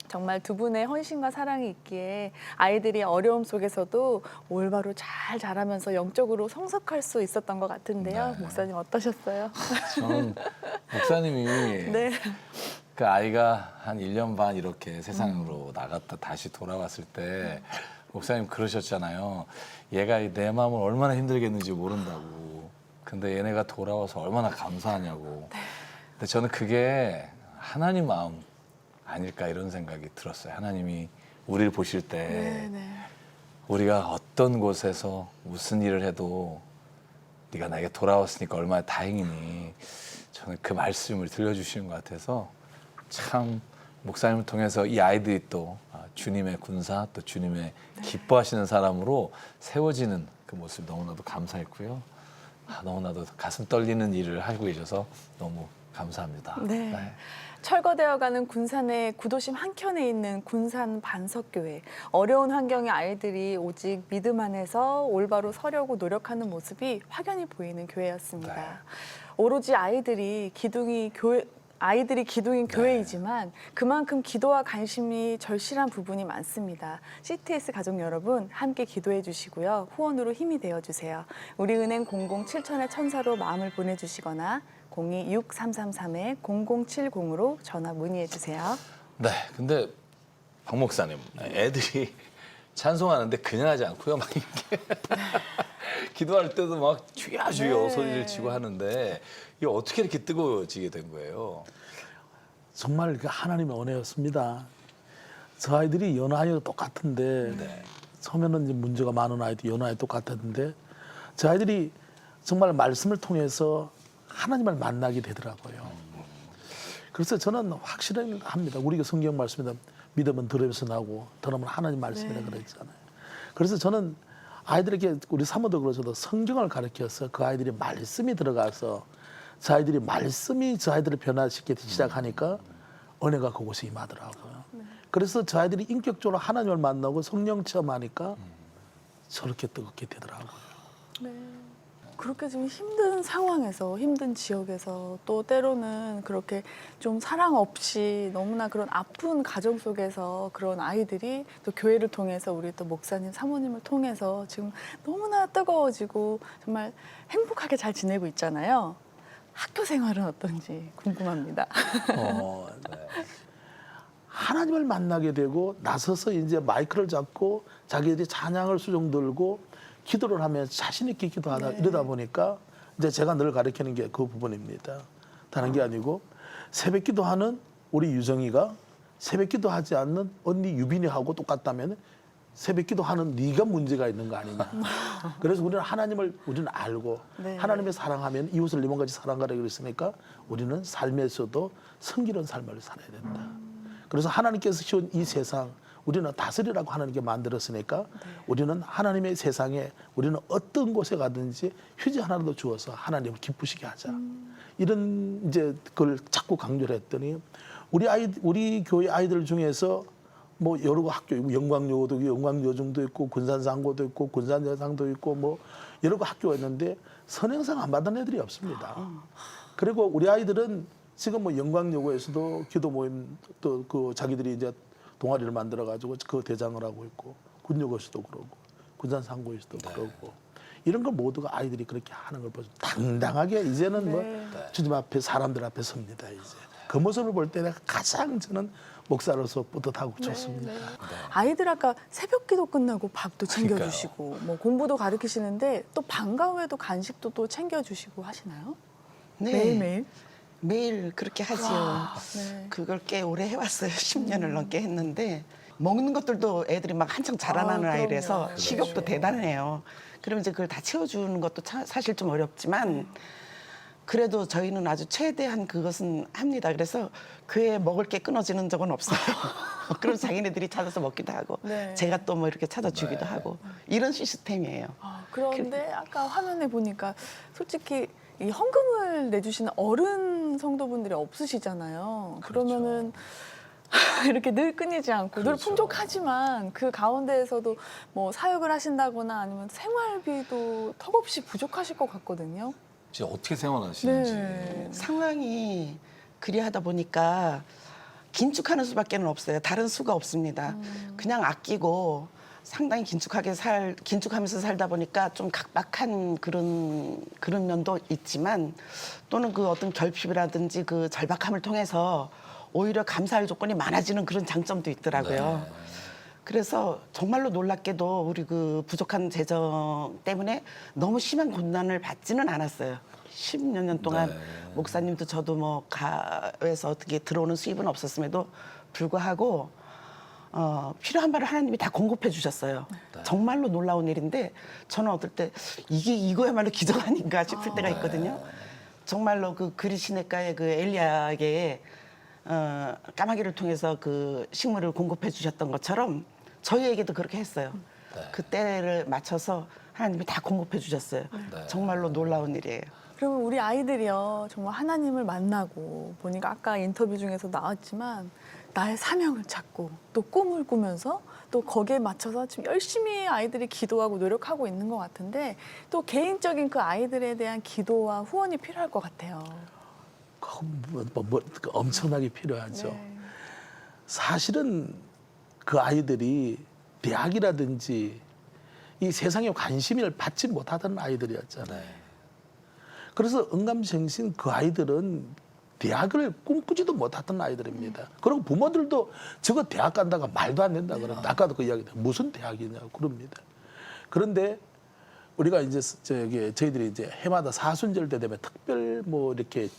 Speaker 2: 정말 두 분의 헌신과 사랑이 있기에 아이들이 어려움 속에서도 올바로 잘 자라면서 영적으로 성숙할 수 있었던 것 같은데요. 목사님 어떠셨어요?
Speaker 1: 저는 목사님이 그 아이가 한 1년 반 이렇게 세상으로 나갔다 다시 돌아왔을 때 목사님 그러셨잖아요. 얘가 내 마음을 얼마나 힘들겠는지 모른다고. 근데 얘네가 돌아와서 얼마나 감사하냐고. 근데 저는 그게 하나님 마음 아닐까 이런 생각이 들었어요. 하나님이 우리를 보실 때 우리가 어떤 곳에서 무슨 일을 해도 네가 나에게 돌아왔으니까 얼마나 다행이니. 저는 그 말씀을 들려주시는 것 같아서 참 목사님을 통해서 이 아이들이 또 주님의 군사 또 주님의 기뻐하시는 사람으로 세워지는 그 모습 너무나도 감사했고요. 너무나도 가슴 떨리는 일을 하고 계셔서 너무 감사합니다.
Speaker 2: 철거되어가는 군산의 구도심 한켠에 있는 군산 반석교회. 어려운 환경의 아이들이 오직 믿음 안에서 올바로 서려고 노력하는 모습이 확연히 보이는 교회였습니다. 오로지 아이들이 기둥인 교회이지만 그만큼 기도와 관심이 절실한 부분이 많습니다. CTS 가족 여러분 함께 기도해 주시고요. 후원으로 힘이 되어 주세요. 우리은행 007천의 천사로 마음을 보내주시거나 02-6333-0070으로 전화 문의해 주세요.
Speaker 1: 네, 근데 박 목사님, 애들이 찬송하는데 그냥 하지 않고요. 막 이렇게 기도할 때도 막 주여 소리를 치고 하는데 이게 어떻게 이렇게 뜨거워지게 된 거예요?
Speaker 3: 정말 그 하나님의 은혜였습니다. 저 아이들이 여느 아이가 똑같은데 처음에는 이제 문제가 많은 아이도 여느 아이 똑같았는데 저 아이들이 정말 말씀을 통해서 하나님을 만나게 되더라고요. 그래서 저는 확실히 합니다. 우리가 성경 말씀이다. 믿음은 들음에서 나고 들음은 하나님 말씀이라 그랬잖아요. 그래서 저는 아이들에게 우리 사모도 그러셔도 성경을 가르쳐서 그 아이들이 말씀이 들어가서 저 아이들이 말씀이 저 아이들을 변화시키기 시작하니까 은혜가 그곳에 임하더라고요. 그래서 저 아이들이 인격적으로 하나님을 만나고 성령 체험하니까 저렇게 뜨겁게 되더라고요.
Speaker 2: 그렇게 좀 힘든 상황에서 힘든 지역에서 또 때로는 그렇게 좀 사랑 없이 너무나 그런 아픈 가정 속에서 그런 아이들이 또 교회를 통해서 우리 또 목사님 사모님을 통해서 지금 너무나 뜨거워지고 정말 행복하게 잘 지내고 있잖아요. 학교 생활은 어떤지 궁금합니다.
Speaker 3: 하나님을 만나게 되고 나서서 이제 마이크를 잡고 자기들이 찬양을 수종 들고 기도를 하면서 자신 있게 기도하다 이러다 보니까 이제 제가 늘 가르치는 게 그 부분입니다. 다른 게 아니고 새벽 기도하는 우리 유정이가 새벽 기도하지 않는 언니 유빈이하고 똑같다면 새벽 기도하는 네가 문제가 있는 거 아니냐. 그래서 우리는 하나님을 우리는 알고 하나님의 사랑하면 이웃을 네 몸같이 사랑하라 그랬으니까 우리는 삶에서도 성기는 삶을 살아야 된다. 그래서 하나님께서 씌운 이 세상 우리는 다스리라고 하나님께 만들었으니까 우리는 하나님의 세상에 우리는 어떤 곳에 가든지 휴지 하나라도 주어서 하나님을 기쁘시게 하자. 이런 이제 그걸 자꾸 강조를 했더니 우리 교회 아이들 중에서 뭐 여러 학교 영광여고도 영광여중도 있고 군산상고도 있고 군산여상도 있고 뭐 여러 학교가 있는데 선행상 안 받은 애들이 없습니다. 그리고 우리 아이들은 지금 뭐 영광여고에서도 기도 모임 또 그 자기들이 이제 동아리를 만들어가지고 그 대장을 하고 있고 군여고에서도 그러고 군산상고에서도 그러고 이런 걸 모두가 아이들이 그렇게 하는 걸 보죠. 당당하게 이제는 뭐 주님 앞에 사람들 앞에 섭니다. 이제 그 모습을 볼 때 내가 가장 저는 목사로서 뿌듯하고 좋습니다.
Speaker 2: 아이들 아까 새벽기도 끝나고 밥도
Speaker 1: 그러니까요.
Speaker 2: 챙겨주시고 뭐 공부도 가르치시는데 또 방과 후에도 간식도 또 챙겨주시고 하시나요?
Speaker 4: 네.
Speaker 2: 매일매일?
Speaker 4: 매일 그렇게 하지요.
Speaker 2: 네.
Speaker 4: 그걸 꽤 오래 해왔어요. 10년을 넘게 했는데 먹는 것들도 애들이 막 한창 자라나는
Speaker 2: 그럼요.
Speaker 4: 아이라서
Speaker 2: 그렇죠.
Speaker 4: 식욕도 대단해요. 그러면 이제 그걸 다 채워주는 것도 사실 좀 어렵지만 그래도 저희는 아주 최대한 그것은 합니다. 그래서 교회에 먹을 게 끊어지는 적은 없어요. 그럼 자기네들이 찾아서 먹기도 하고
Speaker 2: 네.
Speaker 4: 제가 또 뭐 이렇게 찾아주기도 하고 이런 시스템이에요.
Speaker 2: 그런데 아까 화면에 보니까 솔직히 이 헌금을 내주시는 어른 성도분들이 없으시잖아요. 그러면은 이렇게 늘 끊이지 않고 늘 풍족하지만 그 가운데에서도 뭐 사역을 하신다거나 아니면 생활비도 턱없이 부족하실 것 같거든요.
Speaker 1: 진짜 어떻게 생활하시는지.
Speaker 2: 네.
Speaker 4: 상황이 그리하다 보니까 긴축하는 수밖에는 없어요. 다른 수가 없습니다. 그냥 아끼고 상당히 긴축하면서 살다 보니까 좀 각박한 그런 면도 있지만 또는 그 어떤 결핍이라든지 그 절박함을 통해서 오히려 감사할 조건이 많아지는 그런 장점도 있더라고요. 그래서 정말로 놀랍게도 우리 그 부족한 재정 때문에 너무 심한 고난을 받지는 않았어요. 10몇 년 동안 목사님도 저도 뭐 가에서 어떻게 들어오는 수입은 없었음에도 불구하고 필요한 바를 하나님이 다 공급해 주셨어요. 정말로 놀라운 일인데 저는 어떨 때 이거야말로 기적 아닌가 싶을 때가 있거든요. 정말로 그 그리시네가의 그 엘리야에게 까마귀를 통해서 그 식물을 공급해 주셨던 것처럼 저희에게도 그렇게 했어요. 그 때를 맞춰서 하나님이 다 공급해 주셨어요. 정말로 놀라운 일이에요.
Speaker 2: 그러면 우리 아이들이요 정말 하나님을 만나고 보니까 아까 인터뷰 중에서 나왔지만 나의 사명을 찾고 또 꿈을 꾸면서 또 거기에 맞춰서 지금 열심히 아이들이 기도하고 노력하고 있는 것 같은데 또 개인적인 그 아이들에 대한 기도와 후원이 필요할 것 같아요.
Speaker 3: 엄청나게 필요하죠.
Speaker 2: 네.
Speaker 3: 사실은 그 아이들이 대학이라든지 이 세상에 관심을 받지 못하던 아이들이었잖아요. 그래서 응감정신 그 아이들은 대학을 꿈꾸지도 못했던 아이들입니다. 그리고 부모들도 저거 대학 간다가 말도 안 된다 그런다. 아까도 그 이야기 무슨 대학이냐고 그럽니다. 그런데 우리가 이제 저희들이 이제 해마다 사순절 때 되면 특별 뭐 이렇게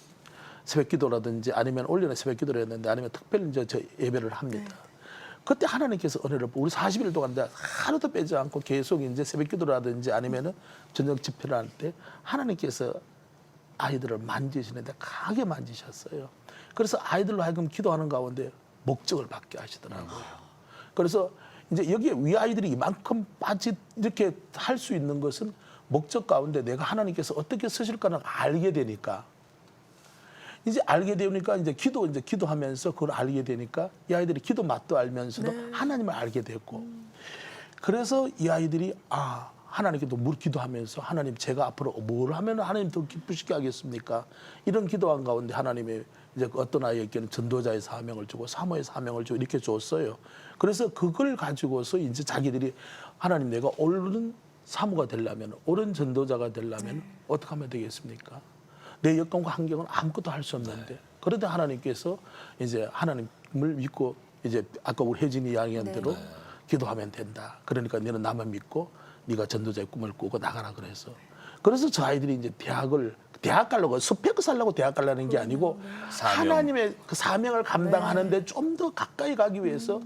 Speaker 3: 새벽기도라든지 아니면 올해는 새벽기도를 했는데 아니면 특별 이제 저 예배를 합니다. 그때 하나님께서 은혜를 우리 40일 동안 하루도 빼지 않고 계속 이제 새벽기도라든지 아니면은 저녁 집회를 할 때 하나님께서 아이들을 만지시는데 강하게 만지셨어요. 그래서 아이들로 하여금 기도하는 가운데 목적을 받게 하시더라고요. 그래서 이제 여기에 위 아이들이 이만큼 이렇게 할 수 있는 것은 목적 가운데 내가 하나님께서 어떻게 쓰실까를 알게 되니까 이제 알게 되니까 이제 기도하면서 그걸 알게 되니까 이 아이들이 기도 맛도 알면서도 하나님을 알게 됐고 그래서 이 아이들이 하나님께도 기도하면서 하나님 제가 앞으로 뭘 하면 하나님 더 기쁘시게 하겠습니까? 이런 기도한 가운데 하나님이 이제 어떤 아이에게는 전도자의 사명을 주고 사모의 사명을 주고 이렇게 줬어요. 그래서 그걸 가지고서 이제 자기들이 하나님 내가 옳은 사모가 되려면 옳은 전도자가 되려면 어떻게 하면 되겠습니까? 내 여건과 환경은 아무것도 할 수 없는데 그런데 하나님께서 이제 하나님을 믿고 이제 아까 우리 혜진이 이야기한 대로 기도하면 된다. 그러니까 너는 나만 믿고 네가 전도자의 꿈을 꾸고 나가라 그래서 저 아이들이 이제 대학 가려고 스펙 살려고 대학 가려는 게 아니고 하나님의 그 사명을 감당하는데 좀 더 가까이 가기 위해서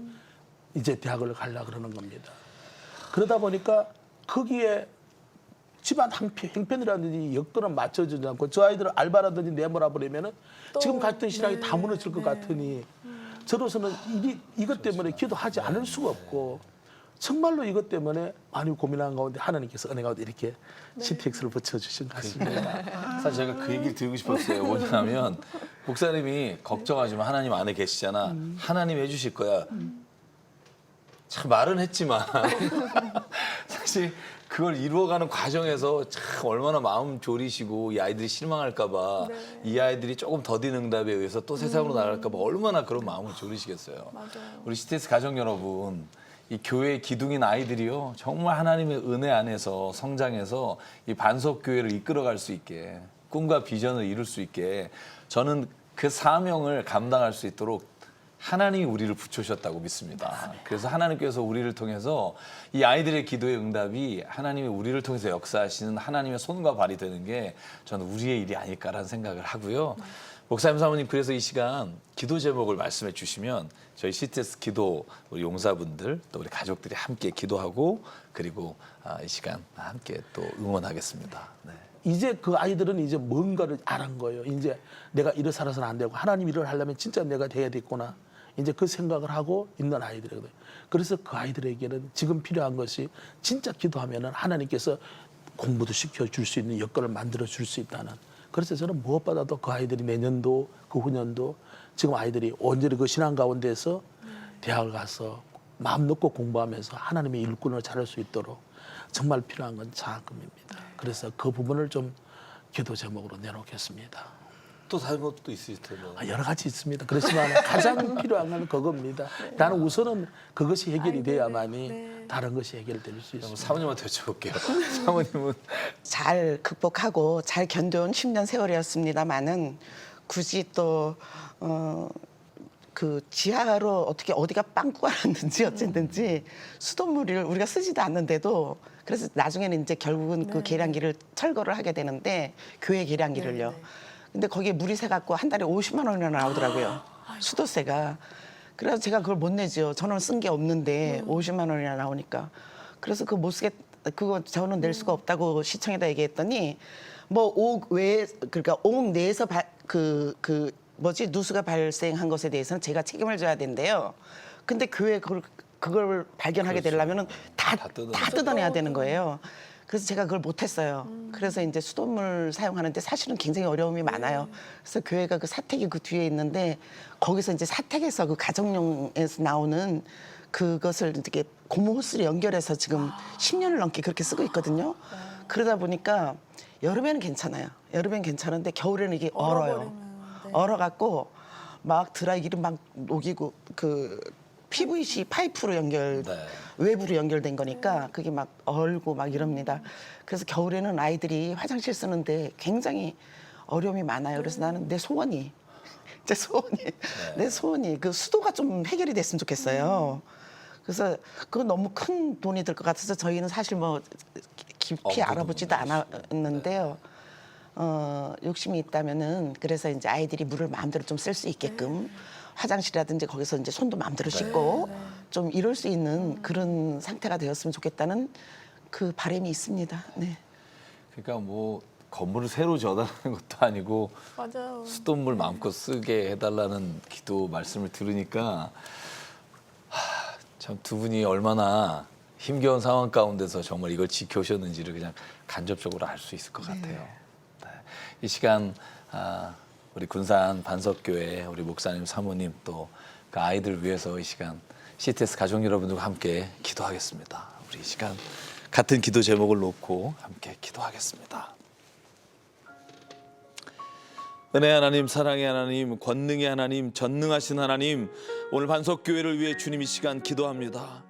Speaker 3: 이제 대학을 가려고 그러는 겁니다. 그러다 보니까 거기에 집안 형편이라든지 여건은 맞춰주지 않고 저 아이들을 알바라든지 내몰아 버리면은 지금 갔던 신앙이 다 무너질 것 같으니 저로서는 이것 때문에 기도하지 않을 수가 없고 정말로 이것 때문에 많이 고민한 가운데 하나님께서 은혜 가운데 이렇게 CTX를 붙여주신 것 같습니다.
Speaker 1: 사실 제가 그 얘기를 드리고 싶었어요. 뭐냐면 목사님이 걱정하지 마. 하나님 안에 계시잖아. 하나님 해주실 거야. 참 말은 했지만 사실 그걸 이루어가는 과정에서 참 얼마나 마음 졸이시고 이 아이들이 실망할까 봐 이 아이들이 조금 더딘 응답에 의해서 또 세상으로 나갈까 봐 얼마나 그런 마음을 졸이시겠어요.
Speaker 2: 맞아요.
Speaker 1: 우리 CTS 가정 여러분 이 교회의 기둥인 아이들이요 정말 하나님의 은혜 안에서 성장해서 이 반석 교회를 이끌어갈 수 있게 꿈과 비전을 이룰 수 있게 저는 그 사명을 감당할 수 있도록 하나님이 우리를 붙여주셨다고 믿습니다. 그래서 하나님께서 우리를 통해서 이 아이들의 기도의 응답이 하나님이 우리를 통해서 역사하시는 하나님의 손과 발이 되는 게 저는 우리의 일이 아닐까라는 생각을 하고요. 목사님, 사모님, 그래서 이 시간 기도 제목을 말씀해 주시면 저희 CTS 기도 우리 용사분들 또 우리 가족들이 함께 기도하고 그리고 이 시간 함께 또 응원하겠습니다. 네.
Speaker 3: 이제 그 아이들은 이제 뭔가를 알은 거예요. 이제 내가 이래 살아서는 안 되고 하나님 일을 하려면 진짜 내가 돼야 되겠구나. 이제 그 생각을 하고 있는 아이들이거든요. 그래서 그 아이들에게는 지금 필요한 것이 진짜 기도하면은 하나님께서 공부도 시켜줄 수 있는 여건을 만들어 줄 수 있다는. 그래서 저는 무엇보다도 그 아이들이 내년도 그 후년도 지금 아이들이 온전히 그 신앙 가운데서 대학을 가서 마음 놓고 공부하면서 하나님의 일꾼을 잘할 수 있도록 정말 필요한 건 자금입니다. 그래서 그 부분을 좀 기도 제목으로 내놓겠습니다.
Speaker 1: 또 다른 것도 있을 텐데.
Speaker 3: 여러 가지 있습니다. 그렇지만 가장 필요한 건 그겁니다. 나는 우선은 그것이 해결이 돼야만이 다른 것이 해결될 수 있습니다.
Speaker 1: 사모님한테 여쭤볼게요. 사모님은
Speaker 4: 잘 극복하고 잘 견뎌온 10년 세월이었습니다만은 굳이 또 그 지하로 어떻게 어디가 빵꾸가 났는지 어쨌든지 수돗물을 우리가 쓰지도 않는데도 그래서 나중에는 이제 결국은 그 계량기를 철거를 하게 되는데 교회 계량기를요. 근데 거기에 물이 새갖고 한 달에 50만 원이나 나오더라고요. 수도세가. 그래서 제가 그걸 못 내죠. 저는 쓴 게 없는데 50만 원이나 나오니까. 그래서 그거 못 쓰겠, 그거 저는 낼 수가 없다고 시청에다 얘기했더니 뭐 옥 외에 그러니까 옥 내에서 누수가 발생한 것에 대해서는 제가 책임을 져야 된대요. 근데 교회 그걸 발견하게 되려면은 다 뜯어내야 되는 거예요. 그래서 제가 그걸 못했어요. 그래서 이제 수돗물 사용하는데 사실은 굉장히 어려움이 많아요. 그래서 교회가 그 사택이 그 뒤에 있는데 거기서 이제 사택에서 그 가정용에서 나오는 그것을 이렇게 고무 호스를 연결해서 지금 10년을 넘게 그렇게 쓰고 있거든요. 그러다 보니까 여름에는 괜찮아요. 여름엔 괜찮은데 겨울에는 이게 얼어요. 얼어갖고 막 드라이기를 막 녹이고 그 PVC 파이프로 외부로 연결된 거니까 그게 막 얼고 막 이럽니다. 그래서 겨울에는 아이들이 화장실 쓰는데 굉장히 어려움이 많아요. 그래서 나는 내 소원이 그 수도가 좀 해결이 됐으면 좋겠어요. 그래서 그건 너무 큰 돈이 들 것 같아서 저희는 사실 뭐 깊이 알아보지도 않았는데요. 욕심이 있다면은 그래서 이제 아이들이 물을 마음대로 좀 쓸 수 있게끔 화장실이라든지 거기서 이제 손도 마음대로 씻고 좀 이럴 수 있는 그런 상태가 되었으면 좋겠다는 그 바람이 있습니다. 네.
Speaker 1: 그러니까 뭐 건물을 새로 지어달라는 것도 아니고
Speaker 2: 맞아요.
Speaker 1: 수돗물 마음껏 쓰게 해달라는 기도 말씀을 들으니까 참 두 분이 얼마나 힘겨운 상황 가운데서 정말 이걸 지켜오셨는지를 그냥 간접적으로 알 수 있을 것 같아요. 네. 이 시간 우리 군산 반석교회 우리 목사님, 사모님 또 그 아이들 위해서 이 시간 CTS 가족 여러분들과 함께 기도하겠습니다. 우리 이 시간 같은 기도 제목을 놓고 함께 기도하겠습니다. 은혜 하나님, 사랑의 하나님, 권능의 하나님, 전능하신 하나님, 오늘 반석교회를 위해 주님 이 시간 기도합니다.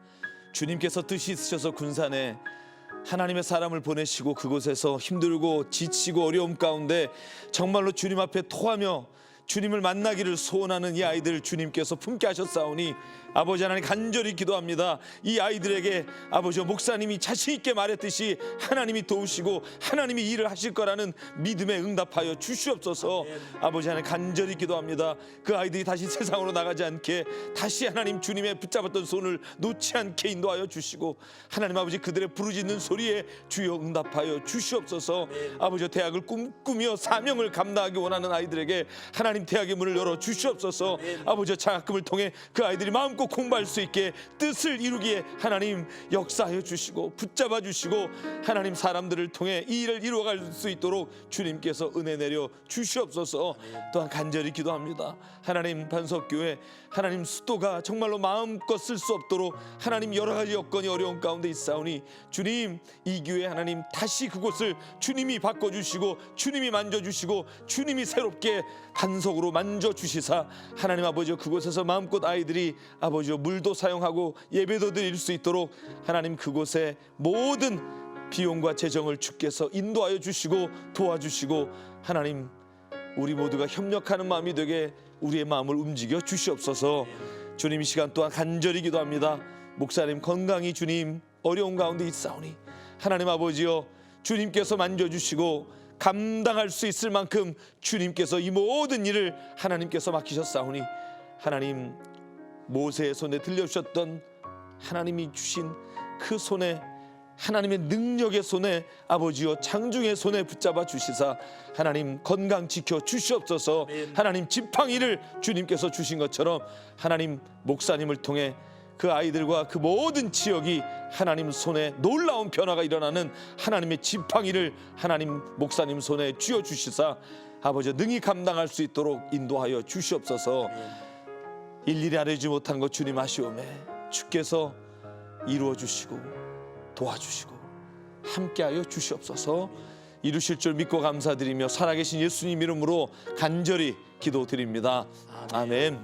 Speaker 1: 주님께서 뜻이 있으셔서 군산에 하나님의 사람을 보내시고 그곳에서 힘들고 지치고 어려움 가운데 정말로 주님 앞에 토하며 주님을 만나기를 소원하는 이 아이들 주님께서 품게 하셨사오니 아버지 하나님 간절히 기도합니다. 이 아이들에게 아버지 목사님이 자신 있게 말했듯이 하나님이 도우시고 하나님이 일을 하실 거라는 믿음에 응답하여 주시옵소서. 아버지 하나님 간절히 기도합니다. 그 아이들이 다시 세상으로 나가지 않게 다시 하나님 주님의 붙잡았던 손을 놓지 않게 인도하여 주시고 하나님 아버지 그들의 부르짖는 소리에 주여 응답하여 주시옵소서. 아버지 대학을 꿈꾸며 사명을 감당하기 원하는 아이들에게 하나님 대학의 문을 열어 주시옵소서. 아버지 장학금을 통해 그 아이들이 마음껏 공부할 수 있게 뜻을 이루기에 하나님 역사하여 주시고 붙잡아 주시고 하나님 사람들을 통해 이 일을 이루어갈 수 있도록 주님께서 은혜 내려 주시옵소서. 또한 간절히 기도합니다. 하나님 반석교회 하나님 수도가 정말로 마음껏 쓸 수 없도록 하나님 여러 가지 여건이 어려운 가운데 있사오니 주님 이 교회 하나님 다시 그곳을 주님이 바꿔주시고 주님이 만져주시고 주님이 새롭게 반석으로 만져주시사 하나님 아버지 그곳에서 마음껏 아이들이 아버지 물도 사용하고 예배도 드릴 수 있도록 하나님 그곳에 모든 비용과 재정을 주께서 인도하여 주시고 도와주시고 하나님
Speaker 12: 우리 모두가 협력하는 마음이 되게 우리의 마음을 움직여 주시옵소서. 주님, 이 시간 또한 간절히 기도합니다. 목사님 건강히 주님 어려운 가운데 있사오니 하나님 아버지여, 주님께서 만져주시고 감당할 수 있을 만큼 주님께서 이 모든 일을 하나님께서 맡기셨사오니, 하나님 모세의 손에 들려주셨던 하나님이 주신 그 손에, 하나님의 능력의 손에, 아버지여 장중의 손에 붙잡아 주시사 하나님 건강 지켜 주시옵소서. 하나님 지팡이를 주님께서 주신 것처럼 하나님 목사님을 통해 그 아이들과 그 모든 지역이 하나님 손에 놀라운 변화가 일어나는 하나님의 지팡이를 하나님 목사님 손에 쥐어 주시사 아버지 능히 감당할 수 있도록 인도하여 주시옵소서. 일일이 알지 못한 것 주님 아시오매 주께서 이루어 주시고 도와주시고 함께하여 주시옵소서. 이루실 줄 믿고 감사드리며 살아계신 예수님 이름으로 간절히 기도드립니다. 아멘.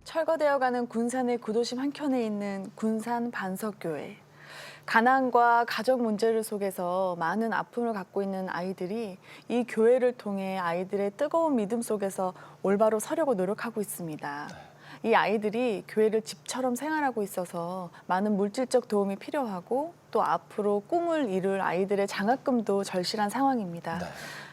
Speaker 2: 철거되어가는 군산의 구도심 한켠에 있는 군산 반석교회. 가난과 가족 문제를 속에서 많은 아픔을 갖고 있는 아이들이 이 교회를 통해 아이들의 뜨거운 믿음 속에서 올바로 서려고 노력하고 있습니다. 이 아이들이 교회를 집처럼 생활하고 있어서 많은 물질적 도움이 필요하고 또 앞으로 꿈을 이룰 아이들의 장학금도 절실한 상황입니다.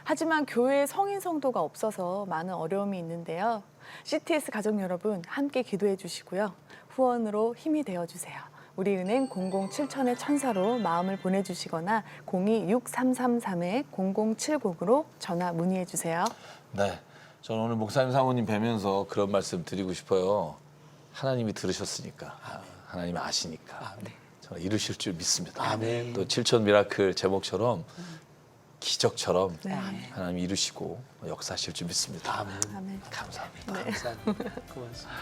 Speaker 2: 하지만 교회에 성인 성도가 없어서 많은 어려움이 있는데요. CTS 가족 여러분 함께 기도해 주시고요. 후원으로 힘이 되어 주세요. 우리은행 007천의 천사로 마음을 보내주시거나 02-6333-0070으로 전화 문의해 주세요.
Speaker 1: 네, 저는 오늘 목사님 사모님 뵈면서 그런 말씀 드리고 싶어요. 하나님이 들으셨으니까, 하나님이 아시니까 저는 이루실 줄 믿습니다.
Speaker 3: 아멘.
Speaker 1: 또 7천 미라클 제목처럼 기적처럼 하나님이 이루시고 역사하실 줄 믿습니다.
Speaker 3: 아멘.
Speaker 2: 아멘.
Speaker 1: 감사합니다.
Speaker 3: 감사합니다. 고맙습니다.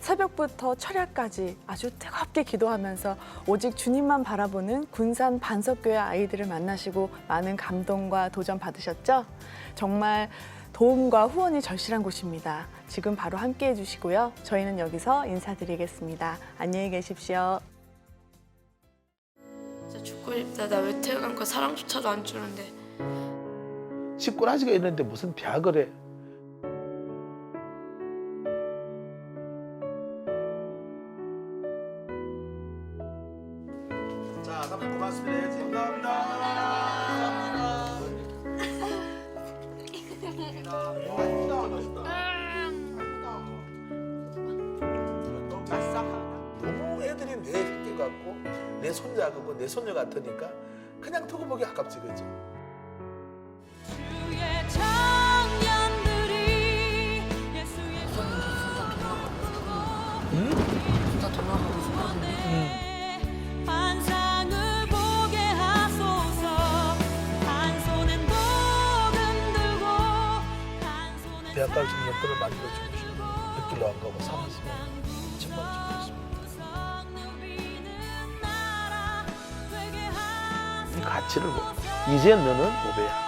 Speaker 2: 새벽부터 철야까지 아주 뜨겁게 기도하면서 오직 주님만 바라보는 군산 반석교회 아이들을 만나시고 많은 감동과 도전 받으셨죠? 정말 도움과 후원이 절실한 곳입니다. 지금 바로 함께해 주시고요. 저희는 여기서 인사드리겠습니다. 안녕히 계십시오.
Speaker 10: 진짜 죽고 싶다. 나 왜 태어난 거 사랑조차도 안 주는데.
Speaker 3: 식구라지가 있는데 무슨 벼을 해.
Speaker 9: 자, 사모님 고맙습니다.
Speaker 3: 너무 애들이 내 새끼 같고 내 손자 같고 내 손녀 같으니까 그냥 두고 보기 아깝지, 그죠?
Speaker 10: 진짜 돌아가고 싶거든요.
Speaker 3: 대학가를 지금 옆으로 만들어 주시고 옆길로 안 가고 살았으면 정말 좋겠습니다. 이 가치를 뭐 이제 너는 5배야.